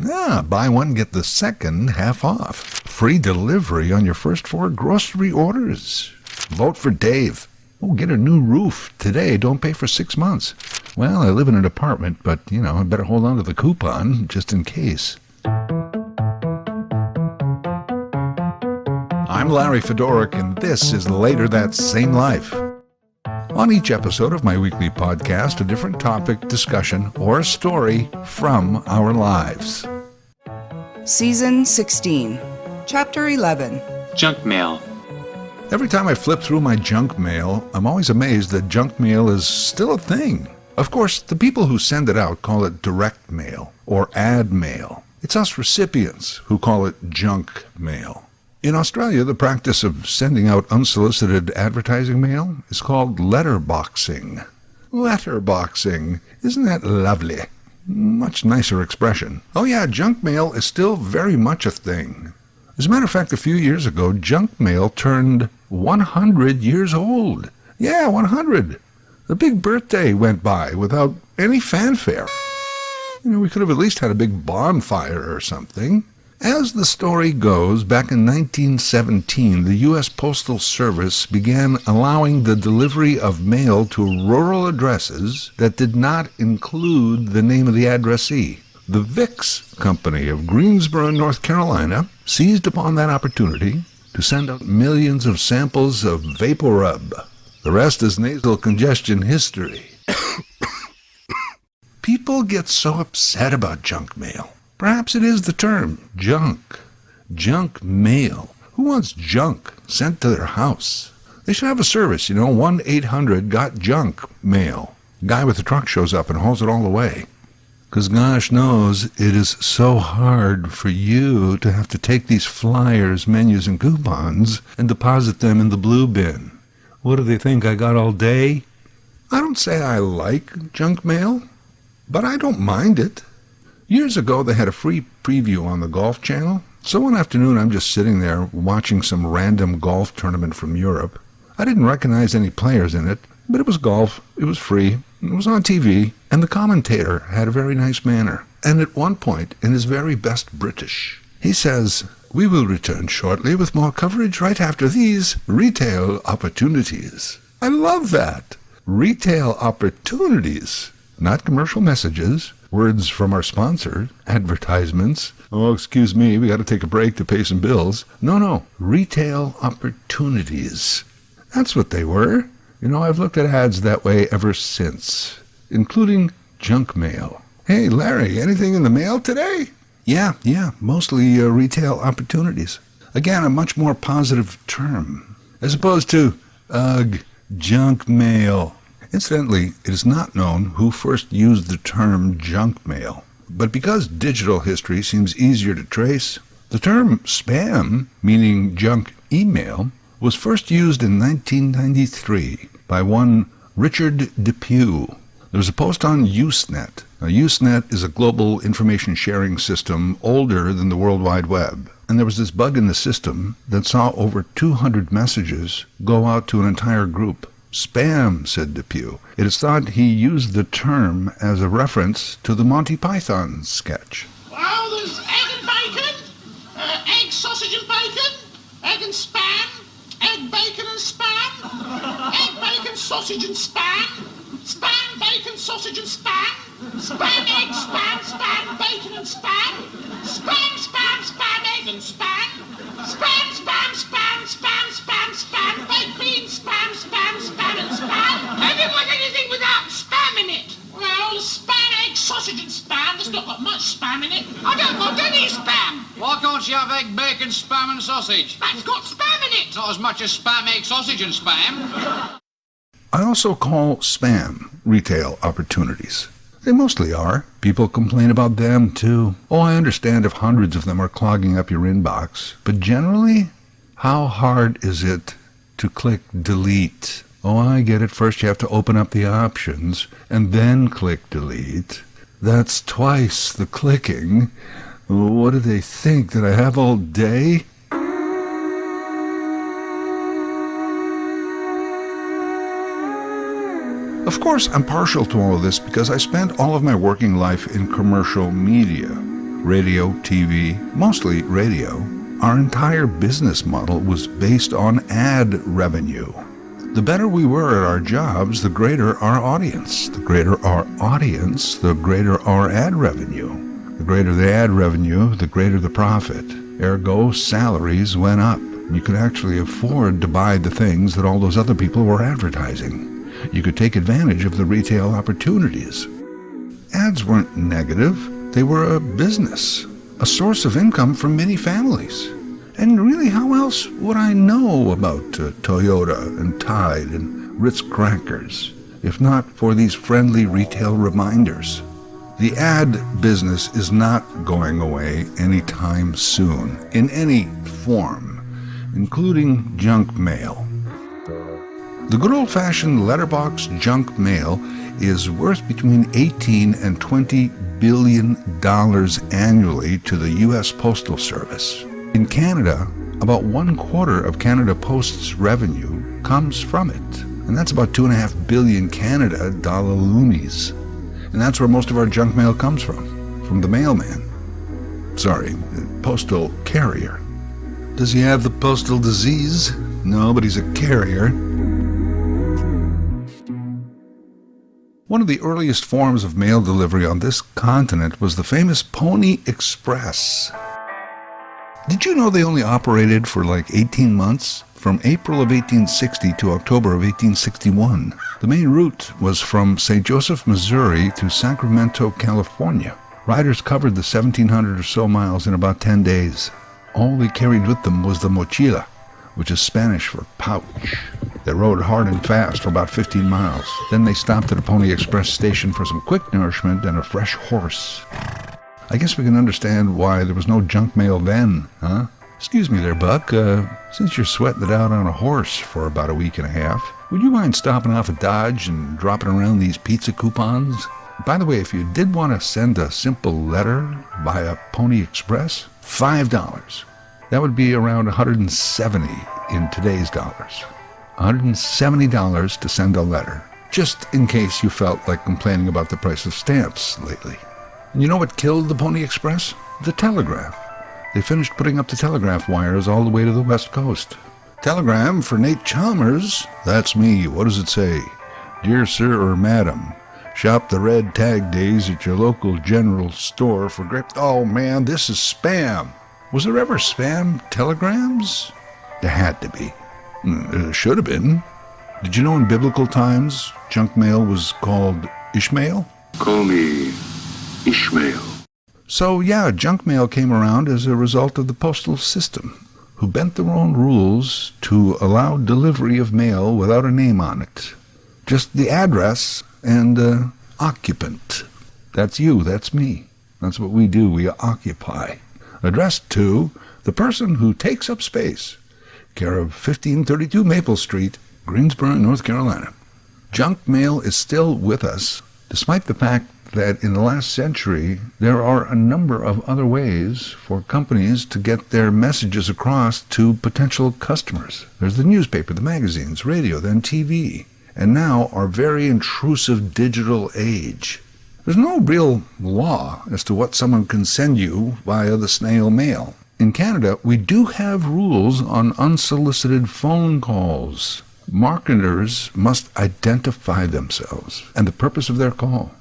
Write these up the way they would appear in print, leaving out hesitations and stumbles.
Buy one, get the second half off. Free delivery on your first 4 grocery orders. Vote for Dave. Get a new roof today. Don't pay for 6 months. Well, I live in an apartment, but, I better hold on to the coupon just in case. I'm Larry Fedoruk, and this is Later That Same Life. On each episode of my weekly podcast, a different topic, discussion, or story from our lives. Season 16, Chapter 11. Junk mail. Every time I flip through my junk mail, I'm always amazed that junk mail is still a thing. Of course, the people who send it out call it direct mail or ad mail. It's us recipients who call it junk mail. In Australia, the practice of sending out unsolicited advertising mail is called letterboxing. Letterboxing. Isn't that lovely? Much nicer expression. Oh yeah, junk mail is still very much a thing. As a matter of fact, a few years ago, junk mail turned 100 years old. Yeah, 100. The big birthday went by without any fanfare. We could have at least had a big bonfire or something. As the story goes, back in 1917, the U.S. Postal Service began allowing the delivery of mail to rural addresses that did not include the name of the addressee. The Vicks Company of Greensboro, North Carolina, seized upon that opportunity to send out millions of samples of VapoRub. The rest is nasal congestion history. People get so upset about junk mail. Perhaps it is the term, junk. Junk mail. Who wants junk sent to their house? They should have a service, 1-800-GOT-JUNK-MAIL. Guy with the truck shows up and hauls it all away. Because gosh knows it is so hard for you to have to take these flyers, menus, and coupons and deposit them in the blue bin. What do they think I got all day? I don't say I like junk mail, but I don't mind it. Years ago, they had a free preview on the Golf Channel. So one afternoon, I'm just sitting there watching some random golf tournament from Europe. I didn't recognize any players in it, but it was golf, it was free, it was on TV, and the commentator had a very nice manner. And at one point, in his very best British, he says, "We will return shortly with more coverage right after these retail opportunities." I love that. Retail opportunities, not commercial messages, words from our sponsor, advertisements. Oh, excuse me, we got to take a break to pay some bills. No, retail opportunities. That's what they were. I've looked at ads that way ever since, including junk mail. Hey, Larry, anything in the mail today? Yeah, mostly retail opportunities. Again, a much more positive term, as opposed to, junk mail. Incidentally, it is not known who first used the term junk mail, but because digital history seems easier to trace, the term spam, meaning junk email, was first used in 1993 by one Richard Depew. There was a post on Usenet. Now, Usenet is a global information sharing system older than the World Wide Web. And there was this bug in the system that saw over 200 messages go out to an entire group. Spam, said Depew. It is thought he used the term as a reference to the Monty Python sketch. Well, there's egg and bacon, egg, sausage and bacon, egg and spam, egg, bacon and spam, egg, bacon, sausage and spam, spam, bacon, sausage and spam, spam, egg, spam, bacon and spam, spam, egg and spam, spam, baked beans, spam, and spam. Have you got anything without spam in it? Well, spam, egg, sausage and spam. There's not got much spam in it. I don't want any spam. Why can't you have egg, bacon, spam and sausage? That's got spam in it. Not as much as spam, egg, sausage and spam. I also call spam retail opportunities. They mostly are. People complain about them, too. Oh, I understand if hundreds of them are clogging up your inbox. But generally, how hard is it to click delete? Oh, I get it. First you have to open up the options and then click delete. That's twice the clicking. What do they think? That I have all day? Of course, I'm partial to all of this because I spent all of my working life in commercial media. radio, TV, mostly radio, our entire business model was based on ad revenue. The better we were at our jobs, the greater our audience. The greater our audience, the greater our ad revenue. The greater the ad revenue, the greater the profit. Ergo, salaries went up. You could actually afford to buy the things that all those other people were advertising. You could take advantage of the retail opportunities. Ads weren't negative. They were a business, a source of income for many families. And really, how else would I know about Toyota and Tide and Ritz Crackers, if not for these friendly retail reminders? The ad business is not going away anytime soon, in any form, including junk mail. The good old-fashioned letterbox junk mail is worth between $18 and $20 billion annually to the U.S. Postal Service. In Canada, about 1/4 of Canada Post's revenue comes from it. And that's about 2.5 billion Canada dollar loonies. And that's where most of our junk mail comes from the mailman. Sorry, the postal carrier. Does he have the postal disease? No, but he's a carrier. One of the earliest forms of mail delivery on this continent was the famous Pony Express. Did you know they only operated for like 18 months? From April of 1860 to October of 1861. The main route was from St. Joseph, Missouri to Sacramento, California. Riders covered the 1,700 or so miles in about 10 days. All they carried with them was the mochila, which is Spanish for pouch. They rode hard and fast for about 15 miles. Then they stopped at a Pony Express station for some quick nourishment and a fresh horse. I guess we can understand why there was no junk mail then, huh? Excuse me there, Buck. Since you're sweating it out on a horse for about a week and a half, would you mind stopping off at Dodge and dropping around these pizza coupons? By the way, if you did want to send a simple letter via Pony Express, $5. That would be around $170 in today's dollars. $170 to send a letter, just in case you felt like complaining about the price of stamps lately. And you know what killed the Pony Express? The telegraph. They finished putting up the telegraph wires all the way to the West Coast. Telegram for Nate Chalmers. That's me. What does it say? Dear Sir or Madam, shop the red tag days at your local general store for great... Oh man, this is spam. Was there ever spam telegrams? There had to be. There should have been. Did you know in biblical times, junk mail was called Ishmael? Call me Ishmael. So yeah, junk mail came around as a result of the postal system, who bent their own rules to allow delivery of mail without a name on it. Just the address and occupant. That's you, that's me. That's what we do, we occupy. Addressed to the person who takes up space, care of 1532 Maple Street, Greensboro, North Carolina. Junk mail is still with us, despite the fact that in the last century, there are a number of other ways for companies to get their messages across to potential customers. There's the newspaper, the magazines, radio, then TV, and now our very intrusive digital age. There's no real law as to what someone can send you via the snail mail. In Canada, we do have rules on unsolicited phone calls. Marketers must identify themselves and the purpose of their call.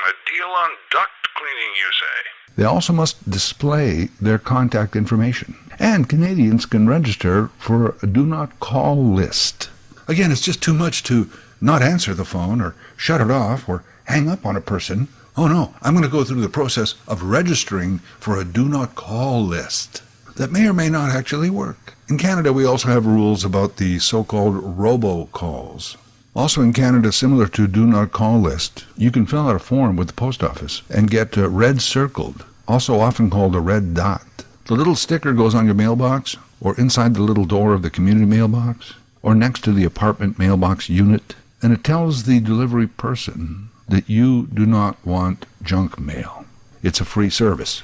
A deal on duct cleaning, you say? They also must display their contact information. And Canadians can register for a do not call list. Again, it's just too much to not answer the phone or shut it off or hang up on a person. Oh no, I'm going to go through the process of registering for a do not call list. That may or may not actually work. In Canada, we also have rules about the so-called robocalls. Also in Canada, similar to do not call list, you can fill out a form with the post office and get red circled, also often called a red dot. The little sticker goes on your mailbox, or inside the little door of the community mailbox, or next to the apartment mailbox unit, and it tells the delivery person that you do not want junk mail. It's a free service.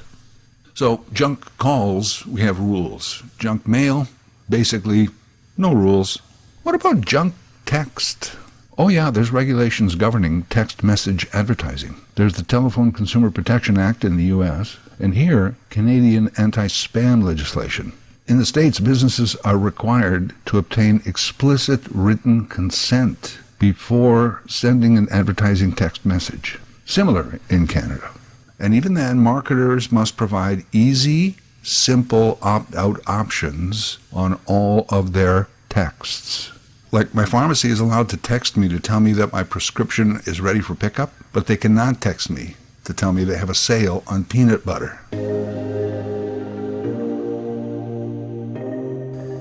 So junk calls, we have rules. Junk mail, basically no rules. What about junk text? Oh yeah, there's regulations governing text message advertising. There's the Telephone Consumer Protection Act in the U.S., and here, Canadian anti-spam legislation. In the States, businesses are required to obtain explicit written consent before sending an advertising text message. Similar in Canada. And even then, marketers must provide easy, simple opt-out options on all of their texts. Like, my pharmacy is allowed to text me to tell me that my prescription is ready for pickup, but they cannot text me to tell me they have a sale on peanut butter.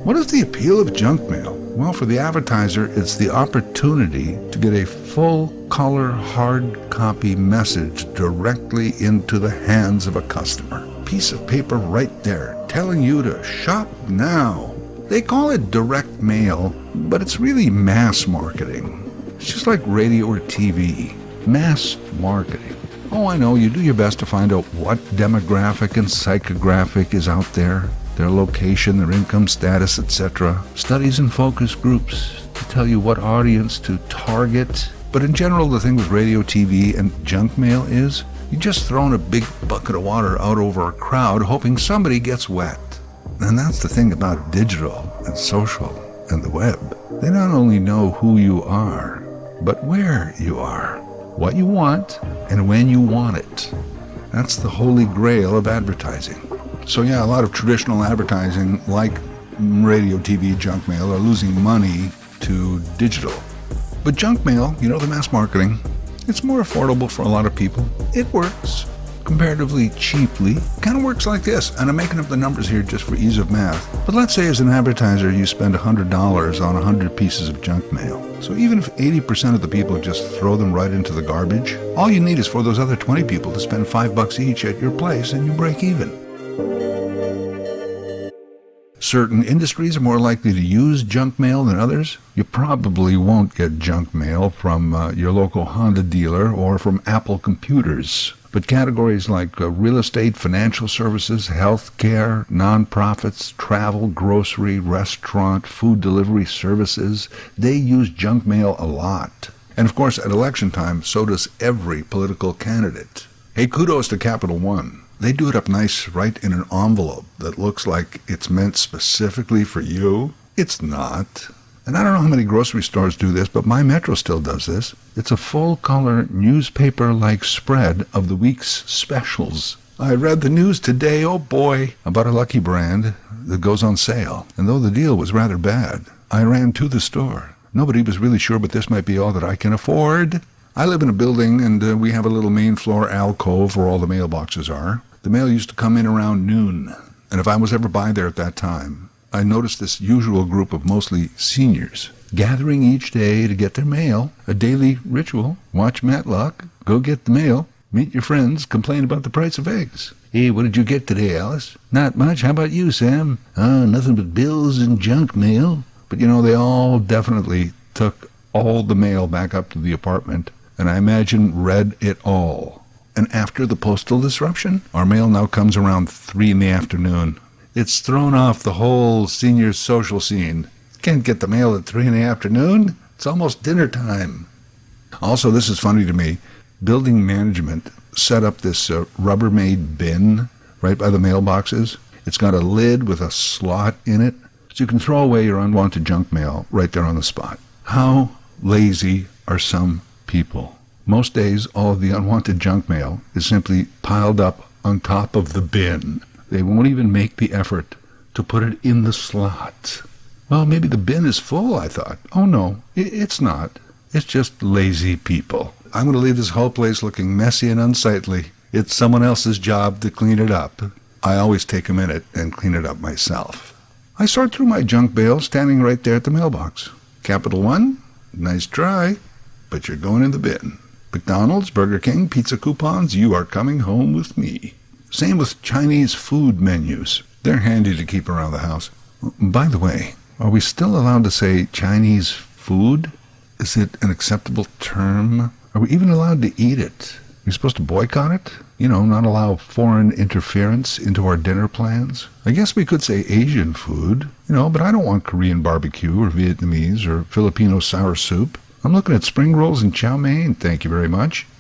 What is the appeal of junk mail? Well, for the advertiser, it's the opportunity to get a full-color, hard copy message directly into the hands of a customer. Piece of paper right there, telling you to shop now. They call it direct mail, but it's really mass marketing. It's just like radio or TV. Mass marketing. Oh, I know, you do your best to find out what demographic and psychographic is out there, their location, their income status, etc. Studies and focus groups to tell you what audience to target. But in general, the thing with radio, TV, and junk mail is you're just throwing a big bucket of water out over a crowd hoping somebody gets wet. And that's the thing about digital and social and the web. They not only know who you are, but where you are, what you want, and when you want it. That's the holy grail of advertising. So yeah, a lot of traditional advertising, like radio, TV, junk mail, are losing money to digital. But junk mail, the mass marketing, it's more affordable for a lot of people. It works comparatively cheaply. Kind of works like this, and I'm making up the numbers here just for ease of math. But let's say as an advertiser you spend $100 on 100 pieces of junk mail. So even if 80% of the people just throw them right into the garbage, all you need is for those other 20 people to spend $5 each at your place and you break even. Certain industries are more likely to use junk mail than others. You probably won't get junk mail from your local Honda dealer or from Apple computers. But categories like real estate, financial services, healthcare, nonprofits, travel, grocery, restaurant, food delivery services, they use junk mail a lot. And of course, at election time, so does every political candidate. Hey, kudos to Capital One. They do it up nice right in an envelope that looks like it's meant specifically for you. It's not. And I don't know how many grocery stores do this, but my Metro still does this. It's a full-color newspaper-like spread of the week's specials. I read the news today, oh boy, about a Lucky Brand that goes on sale. And though the deal was rather bad, I ran to the store. Nobody was really sure, but this might be all that I can afford. I live in a building, and we have a little main floor alcove where all the mailboxes are. The mail used to come in around noon, and if I was ever by there at that time, I noticed this usual group of mostly seniors gathering each day to get their mail, a daily ritual. Watch Matlock, go get the mail, meet your friends, complain about the price of eggs. Hey, what did you get today, Alice? Not much. How about you, Sam? Nothing but bills and junk mail. But they all definitely took all the mail back up to the apartment, and I imagine read it all. And after the postal disruption, our mail now comes around 3 in the afternoon. It's thrown off the whole senior social scene. Can't get the mail at 3 in the afternoon. It's almost dinner time. Also, this is funny to me. Building management set up this Rubbermaid bin right by the mailboxes. It's got a lid with a slot in it, so you can throw away your unwanted junk mail right there on the spot. How lazy are some people? Most days, all of the unwanted junk mail is simply piled up on top of the bin. They won't even make the effort to put it in the slot. Well, maybe the bin is full, I thought. Oh no, it's not. It's just lazy people. I'm going to leave this whole place looking messy and unsightly. It's someone else's job to clean it up. I always take a minute and clean it up myself. I sort through my junk mail standing right there at the mailbox. Capital One, nice try, but you're going in the bin. McDonald's, Burger King, pizza coupons, you are coming home with me. Same with Chinese food menus. They're handy to keep around the house. By the way, are we still allowed to say Chinese food? Is it an acceptable term? Are we even allowed to eat it? Are we supposed to boycott it? Not allow foreign interference into our dinner plans? I guess we could say Asian food, but I don't want Korean barbecue or Vietnamese or Filipino sour soup. I'm looking at spring rolls and chow mein, thank you very much.